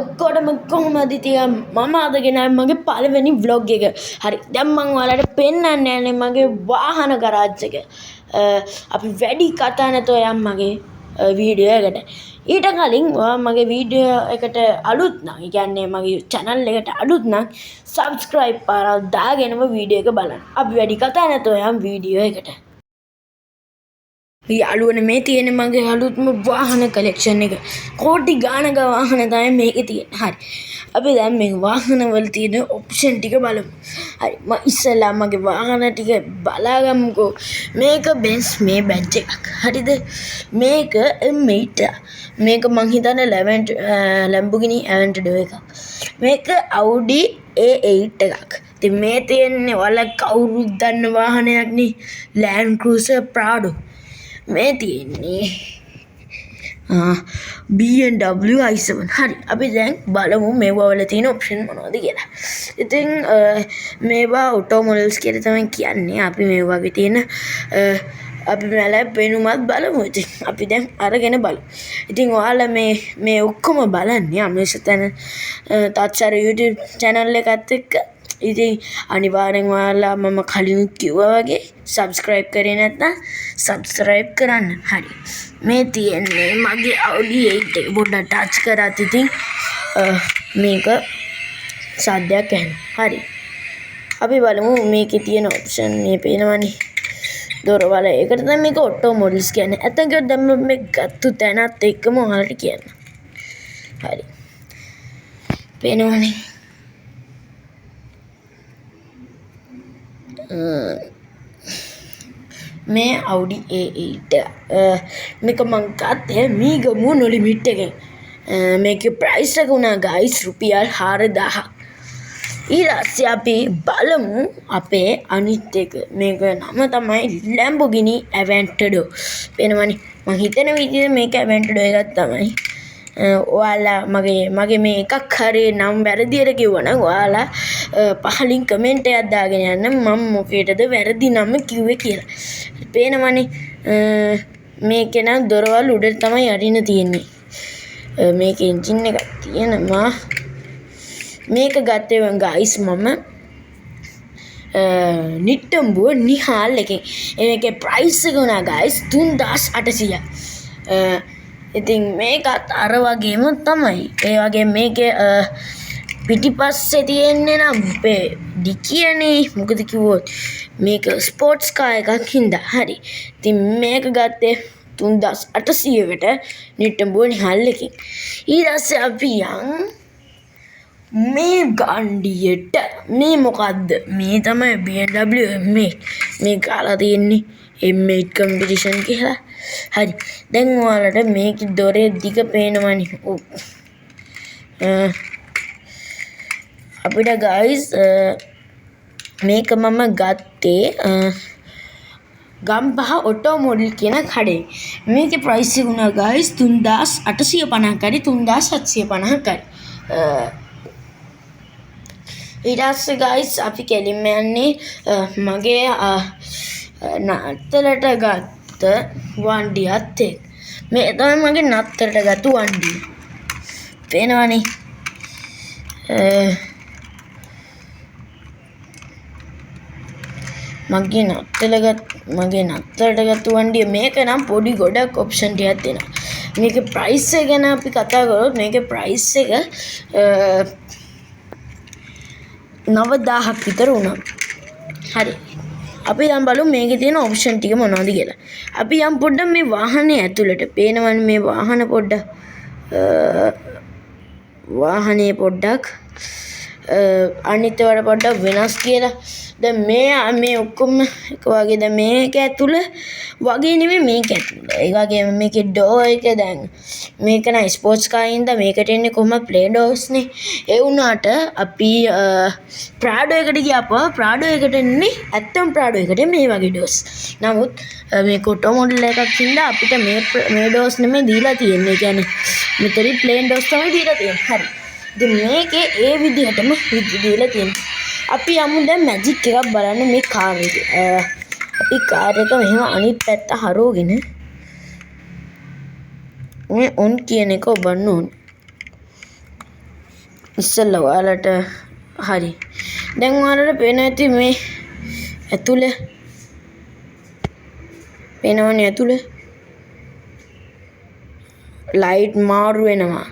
ඔක්කොටම කොහොමද ඉතින් මම අද ගෙනාවේ මගේ පළවෙනි vlog එක. හරි. දැන් මම ඔයාලට පෙන්නන්න යන්නේ මගේ වාහන ගරාජ් එක. අපි වැඩි කතා නැතුව යමු මගේ වීඩියෝ එකට. ඊට කලින් ඔයා මගේ වීඩියෝ එකට අලුත් නම්, ඒ කියන්නේ මගේ channel එකට අලුත් නම් subscribe පාරක් දාගෙනම වීඩියෝ එක බලන්න. අපි වැඩි කතා නැතුව යමු වීඩියෝ එකට. යාළුවනේ මේ තියෙන මගේ අලුත්ම වාහන කලෙක්ෂන් එක. කෝටි ගානක වාහන තමයි මේකේ තියෙන්නේ. හරි. අපි දැන් මේ වාහන වල තියෙන ඔප්ෂන් ටික බලමු. හරි. මම ඉස්සෙල්ලා මගේ වාහන ටික බලාගමුකෝ. මේක Benz මේ බැජ් එකක්. හරිද? මේක M8. මේක මං හිතන්නේ Lamborghini Aventador එකක්. මේක Audi A8 එකක්. ඉතින් මේ තියෙන්නේ ඔයාලා කවුරුත් දන්න වාහනයක් නේ. Land Cruiser Prado. මේ තියෙන්නේ BMW i7. හරි. අපි දැන් බලමු මේවා වල තියෙන ඔප්ෂන් මොනවද කියලා. ඉතින් මේවා ඔටෝ මොඩල්ස් කියලා තමයි කියන්නේ. අපි මේ වගේ තියෙන අපි මෙලා පෙනුමත් බලමු. ඉතින් අපි දැන් අරගෙන බලමු. ඉතින් ඔයාලා මේ ඔක්කොම බලන්නේ අමේෂතන තාත්සාර YouTube channel එකත් එක්ක. ඉතින් අනිවාර්යෙන් ඔයාලා මම කලින් කිව්වා වගේ subscribe කරේ නැත්නම් subscribe කරන්න. හරි. මේ තියෙන්නේ මගේ Audi A8 එක. පොඩ්ඩක් ටච් කරත් ඉතින් මේක සද්දයක් ඇහෙනවා. හරි. අපි බලමු මේකේ තියෙන ඔප්ෂන් මේ පේනවනේ. දොරවල ඒකට තමයි මේක ඔටෝ මොඩල්ස් කියන්නේ. ඇත්තටම දැන් මේ ගත්තු තැනත් එක්කම ඔයාලට කියන්න. හරි. පේනවනේ. මේ Audi A8 මේක මං ගත්තේ මීගමු No Limit එකෙන්. මේකේ ප්‍රයිස් එක උනා ගයිස් රුපියල් 4000ක්. ඊළඟට අපි බලමු අපේ අනිත් එක. මේක නම තමයි Lamborghini Aventador. පේනවනේ මං හිතන විදිහට මේක Aventador එකක් තමයි. ඔයාලා මගේ මේ එකක් හරි නම් වැරදියට කිව්වනම් ඔයාලා පහලින් කමෙන්ට් එකක් දාගෙන යන්න මම මොකේටද වැරදි නම කිව්වේ කියලා. පේනවනේ මේකේ නම් දොරවල් උඩට තමයි අරින්න තියෙන්නේ. මේක එන්ජින් එකක් තියෙනවා. මේක ගත්තේ ගයිස් මම නිට්ටඹුව නිහාල් එකෙන්. මේකේ ප්‍රයිස් එක උනා ගයිස් 3800ක්. ඉතින් මේකත් අර වගේම තමයි. ඒ වගේ මේකේ පිටිපස්සේ තියෙන්නේ නම් ඩිකියනේ මොකද කිව්වොත් මේක ස්පෝර්ට්ස් කාර් එකක් හින්දා. හරි. ඉතින් මේක ගත්තේ 3800කට නිට්ටඹුව නිහාල් එකෙන්. ඊට පස්සේ අපි යන් මේ ගණ්ඩියට මේ මොකද්ද? මේ තමයි BMW M8. මේ කාලා තියෙන්නේ M8 කම්පිටිෂන් කියලා. හරි. දැන් ඔයාලට මේකේ දොරේ දිග පේනවනේ. අපිට ගයිස් මේක මම ගත්තේ ගම්පහ ඔටෝ මොඩල් කියන කඩේ. මේකේ ප්‍රයිස් එක උනා ගයිස් 3850ක් හරි 3750ක් හරි. ඊට පස්සේ ගයිස් අපි කෙලින්ම යන්නේ මගේ නත්තලට ගත්ත වණ්ඩියත් එක්ක. මේ තමයි මගේ නත්තලට ගත්ත වණ්ඩිය. පේනවනේ. මගේ නත්තලට ගත්ත වණ්ඩිය මේක නම් පොඩි ගොඩක් ඔප්ෂන් ටිකක් දෙනවා. මේකේ ප්‍රයිස් එක ගැන අපි කතා කරොත් මේකේ ප්‍රයිස් එක 9000ක් විතර වුණා. හරි. අපි දැන් බලමු මේකේ තියෙන ඔප්ෂන් ටික මොනවද කියලා. අපි යම් පොඩ්ඩක් මේ වාහනේ ඇතුළට පේනවනේ මේ වාහන පොඩ්ඩක් වාහනේ පොඩ්ඩක් අනිත් ඒවාට පොඩ්ඩක් වෙනස් කියලා. දැන් මේ ඔක්කොම එක වගේ. දැන් මේක ඇතුළ වගේ නෙමෙයි මේක ඇතුළ. ඒ වගේම මේකේ ඩෝ එක දැන් මේක නයි ස්පෝර්ට්ස් කාර් ඉඳලා මේකට එන්නේ කොහොමද ප්ලේ ඩෝර්ස් නේ. ඒ වුණාට අපි ප්‍රාඩෝ එකට ගියාපුවා ප්‍රාඩෝ එකට එන්නේ ඇත්තම ප්‍රාඩෝ එකට මේ වගේ ඩෝර්ස්. නමුත් මේක ඔටෝ මොඩල් එකක් හින්දා අපිට මේ ඩෝර්ස් නෙමෙයි දීලා තියෙන්නේ. ඒ කියන්නේ මෙතන ප්ලේන් ඩෝර්ස් තමයි දීලා තියෙන්නේ. හරි. ඉතින් මේකේ ඒ විදිහටම දීලා තියෙනවා. අපි යමු දැන් මැජික් එකක් බලන්න මේ කාර් එකේ. අපි කාර් එක මෙහෙම අනිත් පැත්ත හරවගෙන මේ ඔන් කියන එක ඔබන්න ඕනේ. ඉස්සෙල්ලා ඔයාලට හරි. දැන් ඔයාලට පේනවා ඇති මේ ඇතුලේ පේනවනේ ඇතුලේ ලයිට් මාරු වෙනවා.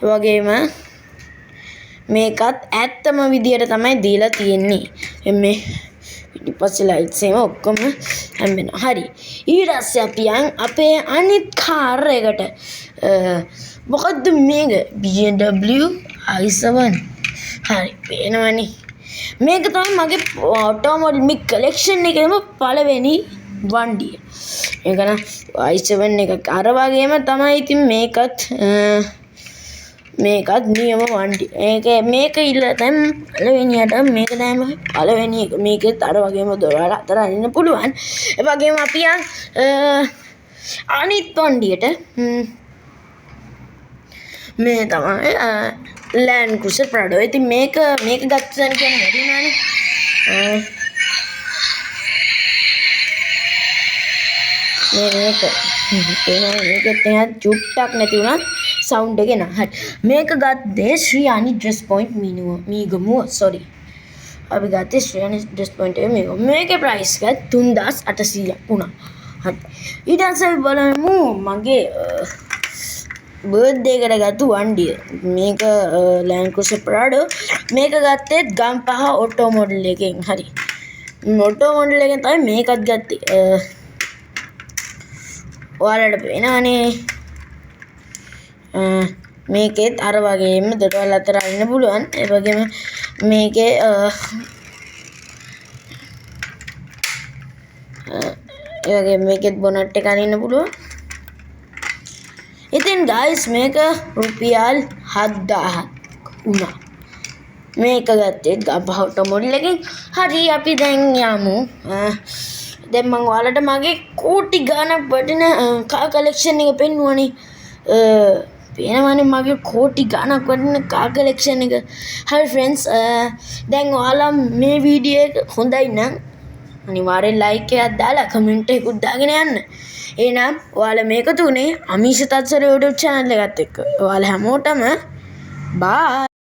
වගේම මේකත් ඇත්තම විදියට තමයි දීලා තියෙන්නේ. මේ පිටිපස්සේ ලයිට්ස් එහෙම ඔක්කොම හැම්බෙනවා. හරි. ඊට පස්සේ අපි අපේ අනිත් කාර් එකට මොකද්ද මේක? BMW i7. හරි. පේනවනේ. මේක තමයි මගේ ඔටෝමොබයිල් කලෙක්ෂන් එකේම පළවෙනි වண்டிය. ඒක නම් i7 එක අර වගේම තමයි. ඉතින් මේකත් නියම වண்டி. මේක ඉල්ල දැන් පළවෙනියට මේක තමයි පළවෙනි එක. මේකෙත් අර වගේම දොරවල් අතර අරින්න පුළුවන්. ඒ වගේම අපි අනිත් වண்டிයට මේ තමයි Land Cruiser Prado. ඉතින් මේක ගත්තන් කියන්නේ වැඩි නෑනේ. මේකත් එහෙනම් චුට්ටක් නැති වුණත් සවුන්ඩ් එක එනවා. හරි. මේක ගත්තේ Sriyani dress point Meegamuwa. Sorry. අපි ගත්තේ ශ්‍රියානි ඩ්‍රෙස් පොයින්ට් එකේ මේක. මේකේ ප්‍රයිස් එක 3800ක් වුණා. හරි. ඊට පස්සේ බලමු මගේ බර්ත්ඩේ එකට ගත්තු වண்டிය. මේක Land Cruiser Prado. මේක ගත්තේ ගම්පහ ඔටෝ මොඩල් එකෙන්. හරි. ඔටෝ මොඩල් එකෙන් තමයි මේකත් ගත්තේ. ඔයාලට පේනවනේ මේකෙත් අර වගේම දොරවල් අතර අරින්න පුළුවන්. ඒ වගේම මේකේ මේකෙත් බොනට් එක අරින්න පුළුවන්. ඉතින් guys මේක රුපියල් 7000ක් වුණා. මේක ගත්තේ ගම්පහ ඔටෝ මොඩල් එකෙන්. හරි අපි දැන් යමු. දැන් මම ඔයාලට මගේ කෝටි ගාණක් වටින කාර් කලෙක්ෂන් එක පෙන්නුවනේ. පේනවනේ මගේ කෝටි ගාණක් වටින කාර් කලෙක්ෂන් එක. හරි ෆ්‍රෙන්ඩ්ස් දැන් ඔයාලා මේ වීඩියෝ එක හොඳයි නම් අනිවාර්යෙන් ලයික් එකක් දාලා කමෙන්ට් එකකුත් දාගෙන යන්න. එහෙනම් ඔයාලා මේක තුනේ අමීෂ තත්සර YouTube channel එකත් එක්ක ඔයාලා හැමෝටම බායි.